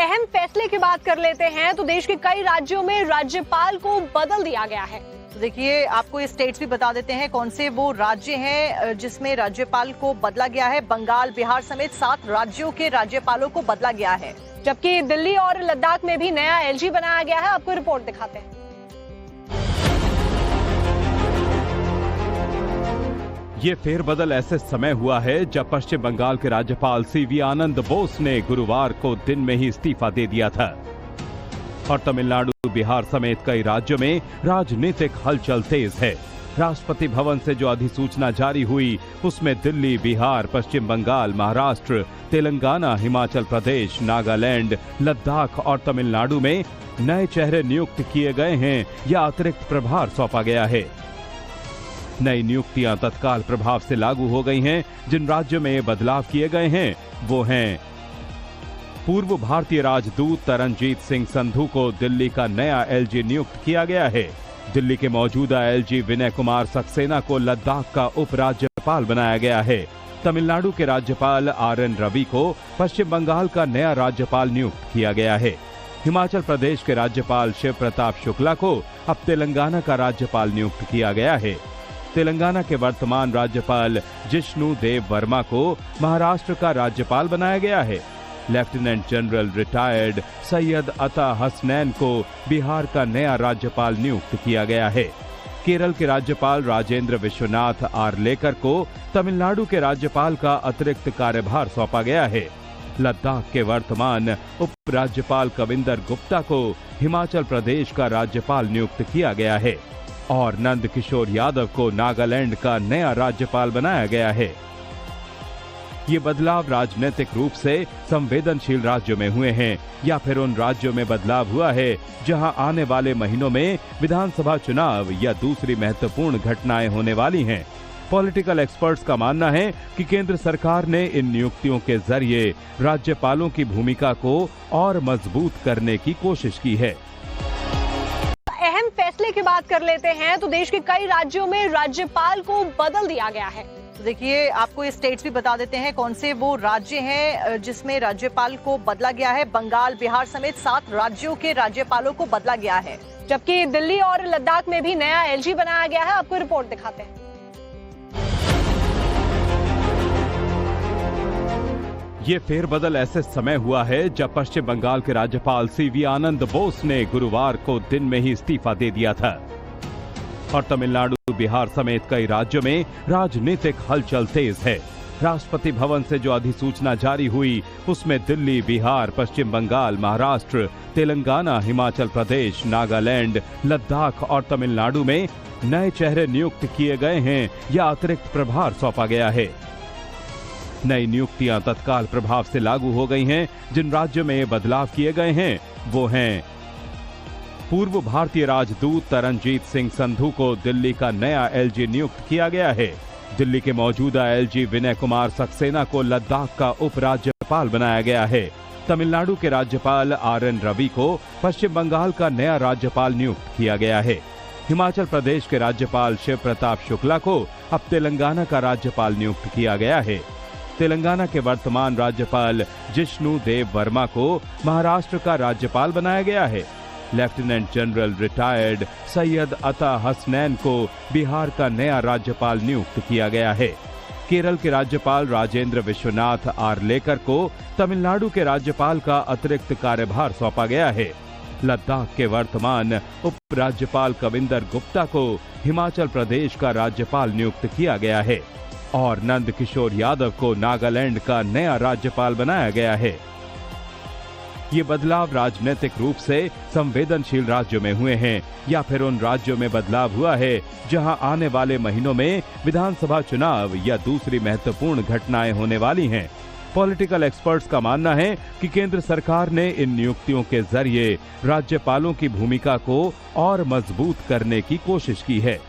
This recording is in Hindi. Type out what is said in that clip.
अहम फैसले की बात कर लेते हैं तो देश के कई राज्यों में राज्यपाल को बदल दिया गया है। तो देखिए, आपको ये स्टेट्स भी बता देते हैं कौन से वो राज्य हैं जिसमें राज्यपाल को बदला गया है। बंगाल, बिहार समेत 7 राज्यों के राज्यपालों को बदला गया है, जबकि दिल्ली और लद्दाख में भी नया एलजी बनाया गया है। आपको रिपोर्ट दिखाते हैं। ये फेरबदल ऐसे समय हुआ है जब पश्चिम बंगाल के राज्यपाल सीवी आनंद बोस ने गुरुवार को दिन में ही इस्तीफा दे दिया था और तमिलनाडु, बिहार समेत कई राज्यों में राजनीतिक हलचल तेज है। राष्ट्रपति भवन से जो अधिसूचना जारी हुई उसमें दिल्ली, बिहार, पश्चिम बंगाल, महाराष्ट्र, तेलंगाना, हिमाचल प्रदेश, नागालैंड, लद्दाख और तमिलनाडु में नए चेहरे नियुक्त किए गए हैं या अतिरिक्त प्रभार सौंपा गया है। नई नियुक्तियां तत्काल प्रभाव से लागू हो गई हैं। जिन राज्यों में ये बदलाव किए गए हैं वो हैं: पूर्व भारतीय राजदूत तरनजीत सिंह संधू को दिल्ली का नया एलजी नियुक्त किया गया है। दिल्ली के मौजूदा एलजी विनय कुमार सक्सेना को लद्दाख का उपराज्यपाल बनाया गया है। तमिलनाडु के राज्यपाल RN रवि को पश्चिम बंगाल का नया राज्यपाल नियुक्त किया गया है। हिमाचल प्रदेश के राज्यपाल शिव प्रताप शुक्ला को अब तेलंगाना का राज्यपाल नियुक्त किया गया है। तेलंगाना के वर्तमान राज्यपाल जिष्णु देव वर्मा को महाराष्ट्र का राज्यपाल बनाया गया है। लेफ्टिनेंट जनरल रिटायर्ड सैयद अता हसनैन को बिहार का नया राज्यपाल नियुक्त किया गया है। केरल के राज्यपाल राजेंद्र विश्वनाथ आर्लेकर को तमिलनाडु के राज्यपाल का अतिरिक्त कार्यभार सौंपा गया है। लद्दाख के वर्तमान उपराज्यपाल कविंदर गुप्ता को हिमाचल प्रदेश का राज्यपाल नियुक्त किया गया है और नंद किशोर यादव को नागालैंड का नया राज्यपाल बनाया गया है। ये बदलाव राजनीतिक रूप से संवेदनशील राज्यों में हुए हैं या फिर उन राज्यों में बदलाव हुआ है जहां आने वाले महीनों में विधानसभा चुनाव या दूसरी महत्वपूर्ण घटनाएं होने वाली हैं। पॉलिटिकल एक्सपर्ट्स का मानना है कि केंद्र सरकार ने इन नियुक्तियों के जरिए राज्यपालों की भूमिका को और मजबूत करने की कोशिश की है। अहम फैसले की बात कर लेते हैं तो देश के कई राज्यों में राज्यपाल को बदल दिया गया है। तो देखिए, आपको ये स्टेट्स भी बता देते हैं कौन से वो राज्य हैं जिसमें राज्यपाल को बदला गया है। बंगाल, बिहार समेत 7 राज्यों के राज्यपालों को बदला गया है, जबकि दिल्ली और लद्दाख में भी नया एलजी बनाया गया है। आपको रिपोर्ट दिखाते हैं। ये फेरबदल ऐसे समय हुआ है जब पश्चिम बंगाल के राज्यपाल सीवी आनंद बोस ने गुरुवार को दिन में ही इस्तीफा दे दिया था और तमिलनाडु, बिहार समेत कई राज्यों में राजनीतिक हलचल तेज है। राष्ट्रपति भवन से जो अधिसूचना जारी हुई उसमें दिल्ली, बिहार, पश्चिम बंगाल, महाराष्ट्र, तेलंगाना, हिमाचल प्रदेश, नागालैंड, लद्दाख और तमिलनाडु में नए चेहरे नियुक्त किए गए हैं या अतिरिक्त प्रभार सौंपा गया है। नई नियुक्तियां तत्काल प्रभाव से लागू हो गई हैं। जिन राज्यों में ये बदलाव किए गए हैं वो हैं: पूर्व भारतीय राजदूत तरनजीत सिंह संधू को दिल्ली का नया एलजी नियुक्त किया गया है। दिल्ली के मौजूदा एलजी विनय कुमार सक्सेना को लद्दाख का उपराज्यपाल बनाया गया है। तमिलनाडु के राज्यपाल RN रवि को पश्चिम बंगाल का नया राज्यपाल नियुक्त किया गया है। हिमाचल प्रदेश के राज्यपाल शिव प्रताप शुक्ला को अब तेलंगाना का राज्यपाल नियुक्त किया गया है। तेलंगाना के वर्तमान राज्यपाल जिष्णु देव वर्मा को महाराष्ट्र का राज्यपाल बनाया गया है। लेफ्टिनेंट जनरल रिटायर्ड सैयद अता हसनैन को बिहार का नया राज्यपाल नियुक्त किया गया है। केरल के राज्यपाल राजेंद्र विश्वनाथ आर्लेकर को तमिलनाडु के राज्यपाल का अतिरिक्त कार्यभार सौंपा गया है। लद्दाख के वर्तमान उपराज्यपाल कविंदर गुप्ता को हिमाचल प्रदेश का राज्यपाल नियुक्त किया गया है और नंद किशोर यादव को नागालैंड का नया राज्यपाल बनाया गया है। ये बदलाव राजनीतिक रूप से संवेदनशील राज्यों में हुए हैं या फिर उन राज्यों में बदलाव हुआ है जहां आने वाले महीनों में विधानसभा चुनाव या दूसरी महत्वपूर्ण घटनाएं होने वाली हैं। पॉलिटिकल एक्सपर्ट्स का मानना है कि केंद्र सरकार ने इन नियुक्तियों के जरिए राज्यपालों की भूमिका को और मजबूत करने की कोशिश की है।